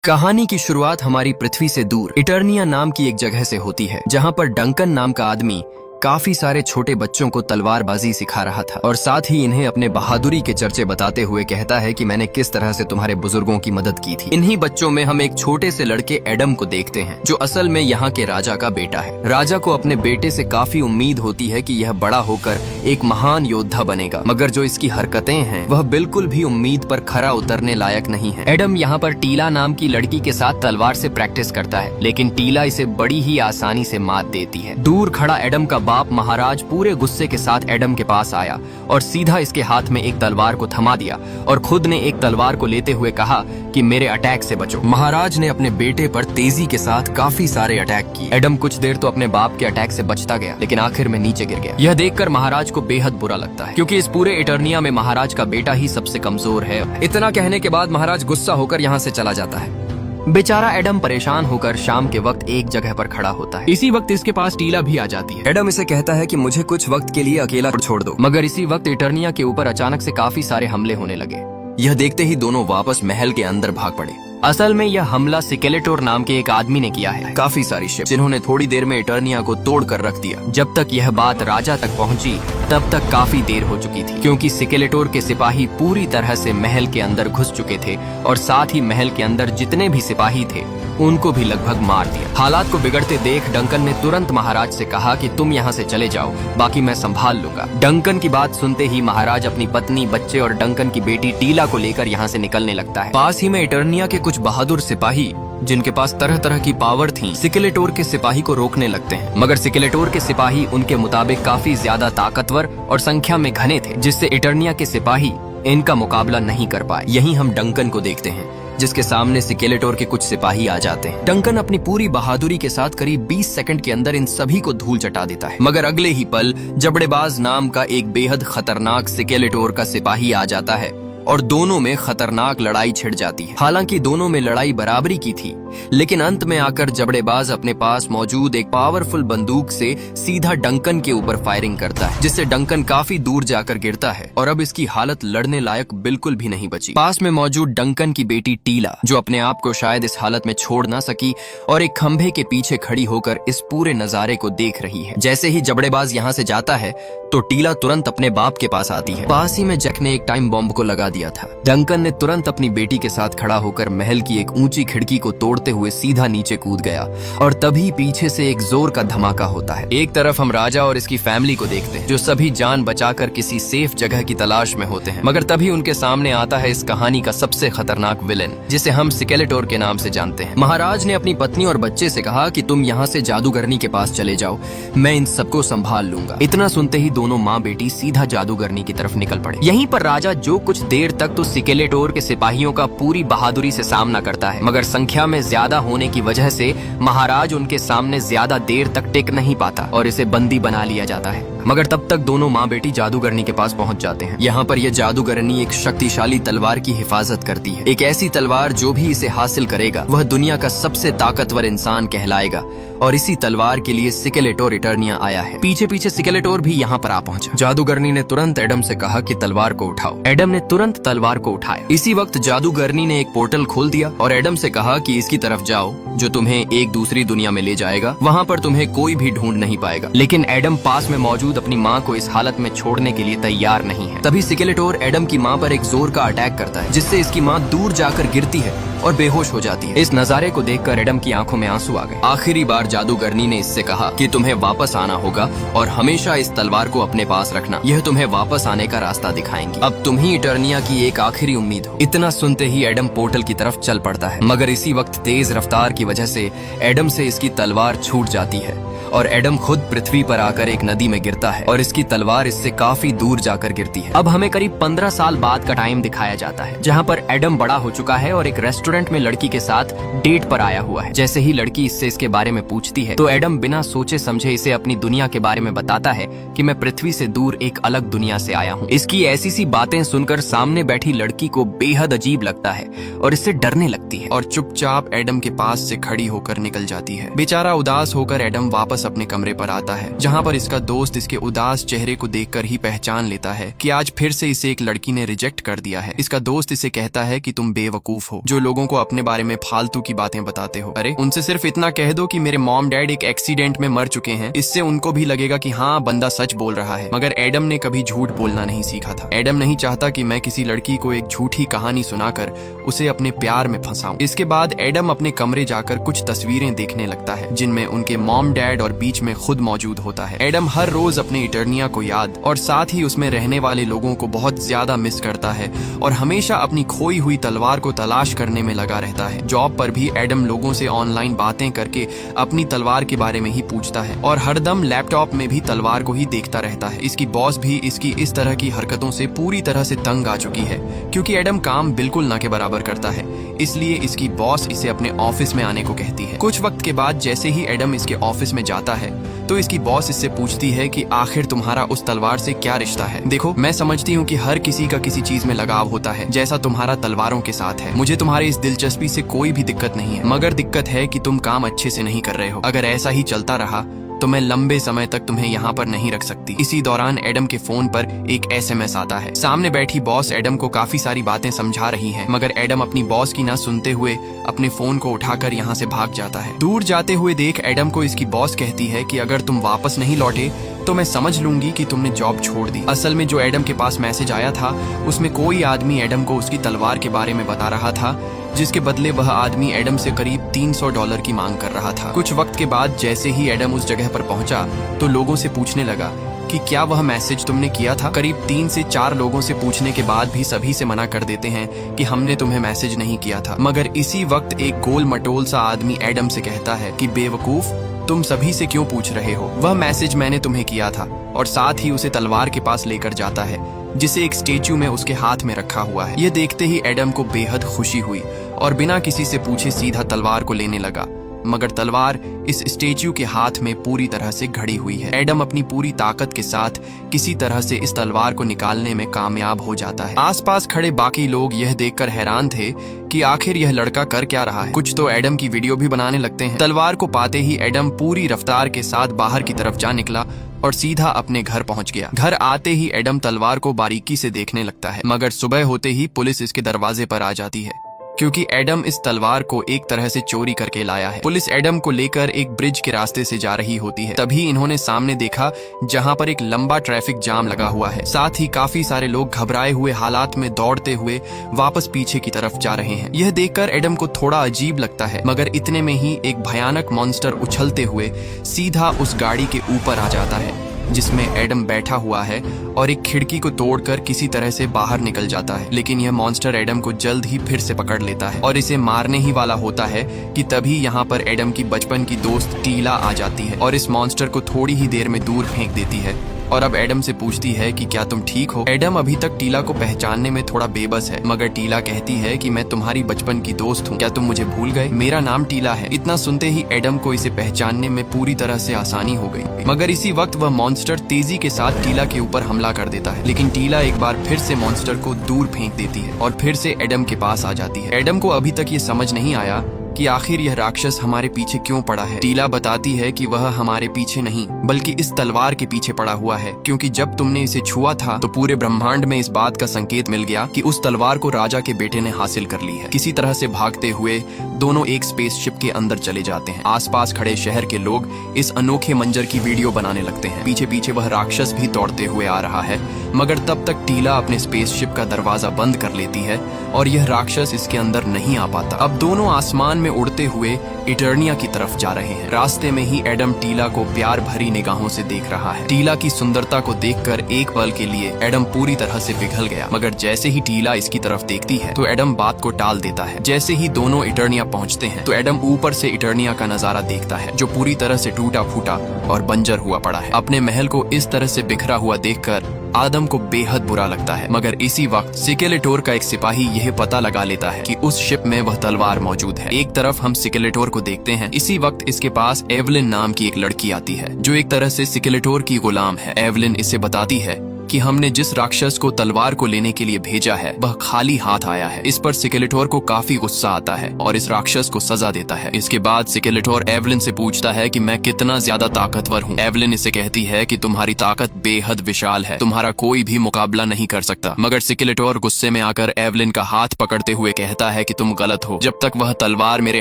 कहानी की शुरुआत हमारी पृथ्वी से दूर इटर्निया नाम की एक जगह से होती है, जहां पर डंकन नाम का आदमी काफी सारे छोटे बच्चों को तलवारबाजी सिखा रहा था और साथ ही इन्हें अपने बहादुरी के चर्चे बताते हुए कहता है कि मैंने किस तरह से तुम्हारे बुजुर्गों की मदद की थी। इन्हीं बच्चों में हम एक छोटे से लड़के एडम को देखते हैं, जो असल में यहाँ के राजा का बेटा है। राजा को अपने बेटे से काफी उम्मीद होती है कि यह बड़ा होकर एक महान योद्धा बनेगा, मगर जो इसकी हरकतें हैं वह बिल्कुल भी उम्मीद पर खरा उतरने लायक नहीं है। एडम यहाँ पर टीला नाम की लड़की के साथ तलवार से प्रैक्टिस करता है, लेकिन टीला इसे बड़ी ही आसानी से मात देती है। दूर खड़ा एडम का बाप महाराज पूरे गुस्से के साथ एडम के पास आया और सीधा इसके हाथ में एक तलवार को थमा दिया और खुद ने एक तलवार को लेते हुए कहा कि मेरे अटैक से बचो। महाराज ने अपने बेटे पर तेजी के साथ काफी सारे अटैक किए। एडम कुछ देर तो अपने बाप के अटैक से बचता गया, लेकिन आखिर में नीचे गिर गया। यह देखकर महाराज को बेहद बुरा लगता है, क्योंकि इस पूरे इटर्निया में महाराज का बेटा ही सबसे कमजोर है। इतना कहने के बाद महाराज गुस्सा होकर यहाँ से चला जाता है। बेचारा एडम परेशान होकर शाम के वक्त एक जगह पर खड़ा होता है। इसी वक्त इसके पास टीला भी आ जाती है। एडम इसे कहता है कि मुझे कुछ वक्त के लिए अकेला छोड़ दो, मगर इसी वक्त इटर्निया के ऊपर अचानक से काफी सारे हमले होने लगे। यह देखते ही दोनों वापस महल के अंदर भाग पड़े। असल में यह हमला सिकेलेटोर नाम के एक आदमी ने किया है। काफी सारी शिप जिन्होंने थोड़ी देर में इटर्निया को तोड़ कर रख दिया। जब तक यह बात राजा तक पहुंची तब तक काफी देर हो चुकी थी, क्योंकि सिकेलेटोर के सिपाही पूरी तरह से महल के अंदर घुस चुके थे और साथ ही महल के अंदर जितने भी सिपाही थे उनको भी लगभग मार दिया। हालात को बिगड़ते देख डंकन ने तुरंत महाराज से कहा कि तुम यहाँ से चले जाओ, बाकी मैं संभाल लूंगा। डंकन की बात सुनते ही महाराज अपनी पत्नी, बच्चे और डंकन की बेटी टीला को लेकर यहाँ से निकलने लगता है। पास ही में इटर्निया के कुछ बहादुर सिपाही, जिनके पास तरह तरह की पावर थी, सिकेलेटोर के सिपाही को रोकने लगते हैं, मगर सिकेलेटोर के सिपाही उनके मुताबिक काफी ज्यादा ताकतवर और संख्या में घने थे, जिससे इटर्निया के सिपाही इनका मुकाबला नहीं कर पाए। यहीं हम डंकन को देखते हैं, जिसके सामने सिकेलेटोर के कुछ सिपाही आ जाते हैं। डंकन अपनी पूरी बहादुरी के साथ करीब 20 सेकंड के अंदर इन सभी को धूल चटा देता है, मगर अगले ही पल जबड़ेबाज नाम का एक बेहद खतरनाक सिकेलेटोर का सिपाही आ जाता है और दोनों में खतरनाक लड़ाई छिड़ जाती है। हालांकि दोनों में लड़ाई बराबरी की थी, लेकिन अंत में आकर जबड़ेबाज अपने पास मौजूद एक पावरफुल बंदूक से सीधा डंकन के ऊपर फायरिंग करता है, जिससे डंकन काफी दूर जाकर गिरता है और अब इसकी हालत लड़ने लायक बिल्कुल भी नहीं बची। पास में मौजूद डंकन की बेटी टीला, जो अपने आप को शायद इस हालत में छोड़ ना सकी और एक खंभे के पीछे खड़ी होकर इस पूरे नजारे को देख रही है। जैसे ही जबड़ेबाज यहाँ से जाता है तो टीला तुरंत अपने बाप के पास आती है। पास ही में जैक ने एक टाइम बॉम्ब को लगा दिया था। डंकन ने तुरंत अपनी बेटी के साथ खड़ा होकर महल की एक ऊंची खिड़की को तोड़ते हुए सीधा नीचे कूद गया और तभी पीछे से एक जोर का धमाका होता है। एक तरफ हम राजा और इसकी फैमिली को देखते हैं, जो सभी जान बचाकर किसी सेफ जगह की तलाश में होते हैं, मगर तभी उनके सामने आता है इस कहानी का सबसे खतरनाक विलेन, जिसे हम सिकेलेटोर के नाम से जानते हैं। महाराज ने अपनी पत्नी और बच्चे से कहा कि तुम यहाँ से जादूगरनी के पास चले जाओ, मैं इन सबको संभाल लूंगा। इतना सुनते ही दोनों माँ बेटी सीधा जादूगरनी की तरफ निकल पड़े। यहीं पर राजा जो कुछ देर तक तो सिकेलेटोर के सिपाहियों का पूरी बहादुरी से सामना करता है, मगर संख्या में ज्यादा होने की वजह से महाराज उनके सामने ज्यादा देर तक टिक नहीं पाता और इसे बंदी बना लिया जाता है। मगर तब तक दोनों माँ बेटी जादूगरनी के पास पहुंच जाते हैं। यहाँ पर यह जादूगरनी एक शक्तिशाली तलवार की हिफाजत करती है, एक ऐसी तलवार जो भी इसे हासिल करेगा वह दुनिया का सबसे ताकतवर इंसान कहलाएगा, और इसी तलवार के लिए सिकेलेटोर इटर्निया आया है। पीछे पीछे सिकेलेटोर भी यहाँ पर आ पहुंचा। जादूगरनी ने तुरंत एडम से कहा कि तलवार को उठाओ। एडम ने तुरंत तलवार को उठाया। इसी वक्त जादूगरनी ने एक पोर्टल खोल दिया और एडम से कहा कि इसकी तरफ जाओ, जो तुम्हें एक दूसरी दुनिया में ले जाएगा। वहाँ पर तुम्हें कोई भी ढूंढ नहीं पाएगा। लेकिन एडम पास में मौजूद अपनी माँ को इस हालत में छोड़ने के लिए तैयार नहीं है। तभी सिकेलेटोर एडम की माँ पर एक जोर का अटैक करता है, जिससे इसकी माँ दूर जाकर गिरती है और बेहोश हो जाती है। इस नजारे को देखकर एडम की आंखों में आंसू आ गए। आखिरी बार जादूगरनी ने इससे कहा कि तुम्हें वापस आना होगा और हमेशा इस तलवार को अपने पास रखना, यह तुम्हें वापस आने का रास्ता दिखाएंगी। अब तुम ही इटर्निया की एक आखिरी उम्मीद हो। इतना सुनते ही एडम पोर्टल की तरफ चल पड़ता है, मगर इसी वक्त तेज रफ्तार की वजह से एडम से इसकी तलवार छूट जाती है और एडम खुद पृथ्वी पर आकर एक नदी में गिरता है और इसकी तलवार इससे काफी दूर जाकर गिरती है। अब हमें करीब 15 साल बाद का टाइम दिखाया जाता है, जहाँ पर एडम बड़ा हो चुका है और एक रेस्टोरेंट में लड़की के साथ डेट पर आया हुआ है। जैसे ही लड़की इससे इसके बारे में पूछती है तो एडम बिना सोचे समझे इसे अपनी दुनिया के बारे में बताता है कि मैं पृथ्वी से दूर एक अलग दुनिया से आया हूँ। इसकी ऐसी सी बातें सुनकर सामने बैठी लड़की को बेहद अजीब लगता है और इससे डरने लगती है और चुपचाप एडम के पास से खड़ी होकर निकल जाती है। बेचारा उदास होकर एडम वापस अपने कमरे पर आता है, जहाँ पर इसका दोस्त इसके इसके उदास चेहरे को देखकर ही पहचान लेता है कि आज फिर से इसे एक लड़की ने रिजेक्ट कर दिया है। इसका दोस्त इसे कहता है कि तुम बेवकूफ हो जो लोगों को अपने बारे में फालतू की बातें बताते हो। अरे उनसे सिर्फ इतना कह दो कि मेरे मॉम डैड एक एक्सीडेंट में मर चुके हैं, इससे उनको भी लगेगा कि हाँ बंदा सच बोल रहा है। मगर एडम ने कभी झूठ बोलना नहीं सीखा था। एडम नहीं चाहता कि मैं किसी लड़की को एक झूठी कहानी सुनाकर उसे अपने प्यार में फंसाऊं। इसके बाद एडम अपने कमरे जाकर कुछ तस्वीरें देखने लगता है जिनमें उनके मॉम डैड और बीच में खुद मौजूद होता है। एडम हर रोज अपने इटर्निया को याद और साथ ही उसमें रहने वाले लोगों को बहुत ज्यादा मिस करता है और हमेशा अपनी खोई हुई तलवार को तलाश करने में लगा रहता है। जॉब पर भी एडम लोगों से ऑनलाइन बातें करके अपनी तलवार के बारे में ही पूछता है और हरदम लैपटॉप में भी तलवार को ही देखता रहता है। इसकी बॉस भी इसकी इस तरह की हरकतों से पूरी तरह से तंग आ चुकी है क्योंकि एडम काम बिल्कुल ना के बराबर करता है, इसलिए इसकी बॉस इसे अपने ऑफिस में आने को कहती है। कुछ वक्त के बाद जैसे ही एडम इसके ऑफिस में जाता है तो इसकी बॉस इससे पूछती है कि आखिर तुम्हारा उस तलवार से क्या रिश्ता है। देखो मैं समझती हूँ कि हर किसी का किसी चीज में लगाव होता है जैसा तुम्हारा तलवारों के साथ है। मुझे तुम्हारी इस दिलचस्पी से कोई भी दिक्कत नहीं है, मगर दिक्कत है कि तुम काम अच्छे से नहीं कर रहे हो। अगर ऐसा ही चलता रहा तो मैं लंबे समय तक तुम्हें यहाँ पर नहीं रख सकती। इसी दौरान एडम के फोन पर एक SMS आता है। सामने बैठी बॉस एडम को काफी सारी बातें समझा रही है, मगर एडम अपनी बॉस की ना सुनते हुए अपने फोन को उठाकर यहाँ से भाग जाता है। दूर जाते हुए देख एडम को इसकी बॉस कहती है कि अगर तुम वापस नहीं लौटे तो मैं समझ लूंगी कि तुमने जॉब छोड़ दी। असल में जो एडम के पास मैसेज आया था उसमें कोई आदमी एडम को उसकी तलवार के बारे में बता रहा था, जिसके बदले वह आदमी एडम से करीब $300 की मांग कर रहा था। कुछ वक्त के बाद जैसे ही एडम उस जगह पर पहुंचा तो लोगों से पूछने लगा कि क्या वह मैसेज तुमने किया था। करीब 3 से 4 लोगों से पूछने के बाद भी सभी से मना कर देते हैं कि हमने तुम्हें मैसेज नहीं किया था। मगर इसी वक्त एक गोल मटोल सा आदमी एडम से कहता है कि बेवकूफ, तुम सभी से क्यों पूछ रहे हो, वह मैसेज मैंने तुम्हें किया था। और साथ ही उसे तलवार के पास लेकर जाता है जिसे एक स्टेच्यू में उसके हाथ में रखा हुआ है। यह देखते ही एडम को बेहद खुशी हुई और बिना किसी से पूछे सीधा तलवार को लेने लगा, मगर तलवार इस स्टेच्यू के हाथ में पूरी तरह से घड़ी हुई है। एडम अपनी पूरी ताकत के साथ किसी तरह से इस तलवार को निकालने में कामयाब हो जाता है। आसपास खड़े बाकी लोग यह देखकर हैरान थे कि आखिर यह लड़का कर क्या रहा है। कुछ तो एडम की वीडियो भी बनाने लगते हैं। तलवार को पाते ही एडम पूरी रफ्तार के साथ बाहर की तरफ जा निकला और सीधा अपने घर पहुंच गया। घर आते ही एडम तलवार को बारीकी से देखने लगता है, मगर सुबह होते ही पुलिस इसके दरवाजे पर आ जाती है क्योंकि एडम इस तलवार को एक तरह से चोरी करके लाया है। पुलिस एडम को लेकर एक ब्रिज के रास्ते से जा रही होती है। तभी इन्होंने सामने देखा जहां पर एक लंबा ट्रैफिक जाम लगा हुआ है। साथ ही काफी सारे लोग घबराए हुए हालात में दौड़ते हुए वापस पीछे की तरफ जा रहे हैं। यह देखकर एडम को थोड़ा अजीब लगता है, मगर इतने में ही एक भयानक मॉन्स्टर उछलते हुए सीधा उस गाड़ी के ऊपर आ जाता है जिसमें एडम बैठा हुआ है और एक खिड़की को तोड़कर किसी तरह से बाहर निकल जाता है। लेकिन यह मॉन्स्टर एडम को जल्द ही फिर से पकड़ लेता है और इसे मारने ही वाला होता है कि तभी यहाँ पर एडम की बचपन की दोस्त टीला आ जाती है और इस मॉन्स्टर को थोड़ी ही देर में दूर फेंक देती है और अब एडम से पूछती है कि क्या तुम ठीक हो। एडम अभी तक टीला को पहचानने में थोड़ा बेबस है, मगर टीला कहती है कि मैं तुम्हारी बचपन की दोस्त हूँ, क्या तुम मुझे भूल गए, मेरा नाम टीला है। इतना सुनते ही एडम को इसे पहचानने में पूरी तरह से आसानी हो गई। मगर इसी वक्त वह मॉन्स्टर तेजी के साथ टीला के ऊपर हमला कर देता है, लेकिन टीला एक बार फिर से मॉन्स्टर को दूर फेंक देती है और फिर से एडम के पास आ जाती है। एडम को अभी तक ये समझ नहीं आया कि आखिर यह राक्षस हमारे पीछे क्यों पड़ा है। टीला बताती है कि वह हमारे पीछे नहीं बल्कि इस तलवार के पीछे पड़ा हुआ है, क्योंकि जब तुमने इसे छुआ था तो पूरे ब्रह्मांड में इस बात का संकेत मिल गया कि उस तलवार को राजा के बेटे ने हासिल कर ली है। किसी तरह से भागते हुए दोनों एक स्पेसशिप के अंदर चले जाते हैं। आसपास खड़े शहर के लोग इस अनोखे मंजर की वीडियो बनाने लगते हैं। पीछे पीछे वह राक्षस भी दौड़ते हुए आ रहा है, मगर तब तक टीला अपने स्पेसशिप का दरवाजा बंद कर लेती है और यह राक्षस इसके अंदर नहीं आ पाता। अब दोनों आसमान में उड़ते हुए इटर्निया की तरफ जा रहे हैं। रास्ते में ही एडम टीला को प्यार भरी निगाहों से देख रहा है। टीला की सुंदरता को देखकर एक पल के लिए एडम पूरी तरह से पिघल गया, मगर जैसे ही टीला इसकी तरफ देखती है तो एडम बात को टाल देता है। जैसे ही दोनों इटर्निया पहुंचते हैं तो एडम ऊपर से इटर्निया का नजारा देखता है जो पूरी तरह से टूटा फूटा और बंजर हुआ पड़ा है। अपने महल को इस तरह से बिखरा हुआ देखकर आदम को बेहद बुरा लगता है, मगर इसी वक्त सिकेलेटोर का एक सिपाही यह पता लगा लेता है कि उस शिप में वह तलवार मौजूद है। एक तरफ हम सिकेलेटोर को देखते हैं, इसी वक्त इसके पास एवलिन नाम की एक लड़की आती है जो एक तरह से सिकेलेटोर की गुलाम है। एवलिन इसे बताती है कि हमने जिस राक्षस को तलवार को लेने के लिए भेजा है वह खाली हाथ आया है। इस पर स्केलेटोर को काफी गुस्सा आता है और इस राक्षस को सजा देता है। इसके बाद स्केलेटोर एवलिन से पूछता है कि मैं कितना ज्यादा ताकतवर हूँ। एवलिन इसे कहती है कि तुम्हारी ताकत बेहद विशाल है, तुम्हारा कोई भी मुकाबला नहीं कर सकता। मगर स्केलेटोर गुस्से में आकर एवलिन का हाथ पकड़ते हुए कहता है कि तुम गलत हो। जब तक वह तलवार मेरे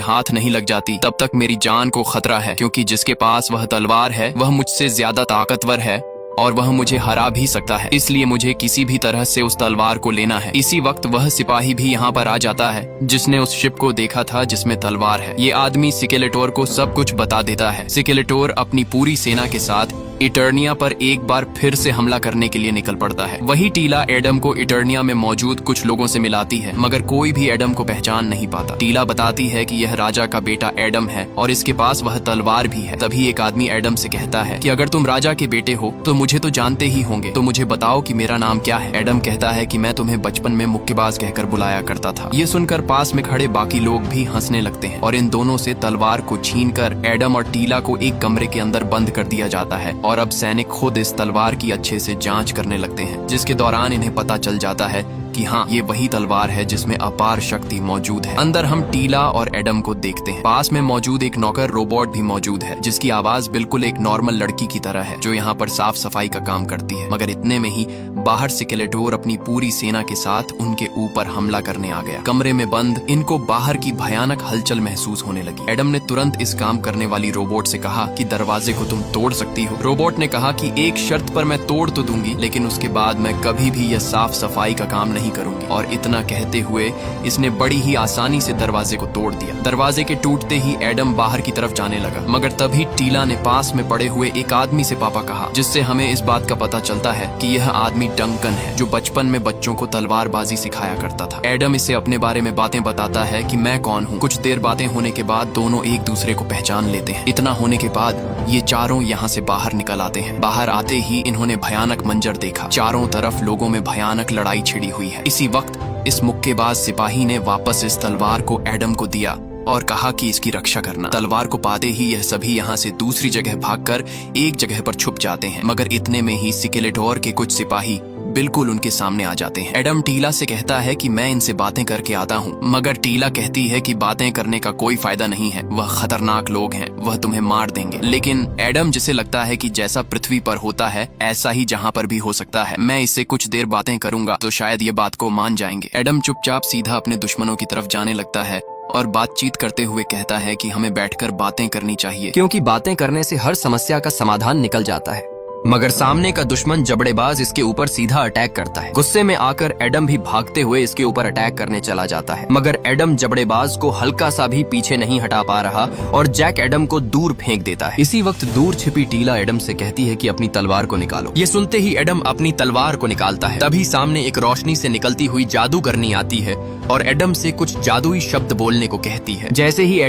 हाथ नहीं लग जाती तब तक मेरी जान को खतरा है, क्योंकि जिसके पास वह तलवार है वह मुझसे ज्यादा ताकतवर है और वह मुझे हरा भी सकता है। इसलिए मुझे किसी भी तरह से उस तलवार को लेना है। इसी वक्त वह सिपाही भी यहाँ पर आ जाता है जिसने उस शिप को देखा था जिसमें तलवार है। ये आदमी स्केलेटोर को सब कुछ बता देता है। स्केलेटोर अपनी पूरी सेना के साथ इटर्निया पर एक बार फिर से हमला करने के लिए निकल पड़ता है। वही टीला एडम को इटर्निया में मौजूद कुछ लोगों से मिलाती है, मगर कोई भी एडम को पहचान नहीं पाता। टीला बताती है कि यह राजा का बेटा एडम है और इसके पास वह तलवार भी है। तभी एक आदमी एडम से कहता है कि अगर तुम राजा के बेटे हो तो मुझे तो जानते ही होंगे, तो मुझे बताओ कि मेरा नाम क्या है। एडम कहता है कि मैं तुम्हें बचपन में मुक्केबाज कहकर बुलाया करता था। ये सुनकर पास में खड़े बाकी लोग भी हंसने लगते हैं और इन दोनों से तलवार को छीनकर एडम और टीला को एक कमरे के अंदर बंद कर दिया जाता है और अब सैनिक खुद इस तलवार की अच्छे से जांच करने लगते हैं, जिसके दौरान इन्हें पता चल जाता है कि हाँ, ये वही तलवार है जिसमें अपार शक्ति मौजूद है। अंदर हम टीला और एडम को देखते हैं। पास में मौजूद एक नौकर रोबोट भी मौजूद है, जिसकी आवाज बिल्कुल एक नॉर्मल लड़की की तरह है जो यहाँ पर साफ सफाई का काम करती है। मगर इतने में ही बाहर स्केलेटोर अपनी पूरी सेना के साथ उनके ऊपर हमला करने आ गया। कमरे में बंद इनको बाहर की भयानक हलचल महसूस होने लगी। एडम ने तुरंत इस काम करने वाली रोबोट से कहा कि दरवाजे को तुम तोड़ सकती हो। रोबोट ने कहा कि एक शर्त पर मैं तोड़ तो दूंगी, लेकिन उसके बाद मैं कभी भी यह साफ सफाई का काम नहीं करूंगी। और इतना कहते हुए इसने बड़ी ही आसानी से दरवाजे को तोड़ दिया। दरवाजे के टूटते ही एडम बाहर की तरफ जाने लगा, मगर तभी टीला ने पास में पड़े हुए एक आदमी से पापा कहा, जिससे हमें इस बात का पता चलता है कि यह आदमी डंकन है, जो बचपन में बच्चों को तलवारबाजी सिखाया करता था। एडम इसे अपने बारे में बातें बताता है कि मैं कौन हूँ। कुछ देर बातें होने के बाद दोनों एक दूसरे को पहचान लेते हैं। इतना होने के बाद ये चारों यहाँ से बाहर निकल आते हैं। बाहर आते ही इन्होंने भयानक मंजर देखा। चारों तरफ लोगों में भयानक लड़ाई छिड़ी हुई है। इसी वक्त इस मुक्केबाज सिपाही ने वापस इस तलवार को एडम को दिया और कहा कि इसकी रक्षा करना। तलवार को पाते ही यह सभी यहाँ से दूसरी जगह भागकर एक जगह पर छुप जाते हैं, मगर इतने में ही स्केलेटोर के कुछ सिपाही बिल्कुल उनके सामने आ जाते हैं। एडम टीला से कहता है कि मैं इनसे बातें करके आता हूँ, मगर टीला कहती है कि बातें करने का कोई फायदा नहीं है, वह खतरनाक लोग हैं, वह तुम्हें मार देंगे। लेकिन एडम, जिसे लगता है कि जैसा पृथ्वी पर होता है ऐसा ही जहाँ पर भी हो सकता है, मैं इससे कुछ देर बातें करूंगा तो शायद ये बात को मान जाएंगे। एडम चुपचाप सीधा अपने दुश्मनों की तरफ जाने लगता है और बातचीत करते हुए कहता है कि हमें बैठकर बातें करनी चाहिए, क्योंकि बातें करने से हर समस्या का समाधान निकल जाता है। मगर सामने का दुश्मन जबड़ेबाज इसके ऊपर सीधा अटैक करता है। गुस्से में आकर एडम भी भागते हुए इसके ऊपर अटैक करने चला जाता है, मगर एडम जबड़ेबाज को हल्का सा भी पीछे नहीं हटा पा रहा और जैक एडम को दूर फेंक देता है। इसी वक्त दूर छिपी टीला एडम से कहती है कि अपनी तलवार को निकालो। ये सुनते ही एडम अपनी तलवार को निकालता है। तभी सामने एक रोशनी से निकलती हुई जादूगरनी आती है और एडम से कुछ जादुई शब्द बोलने को कहती है। जैसे ही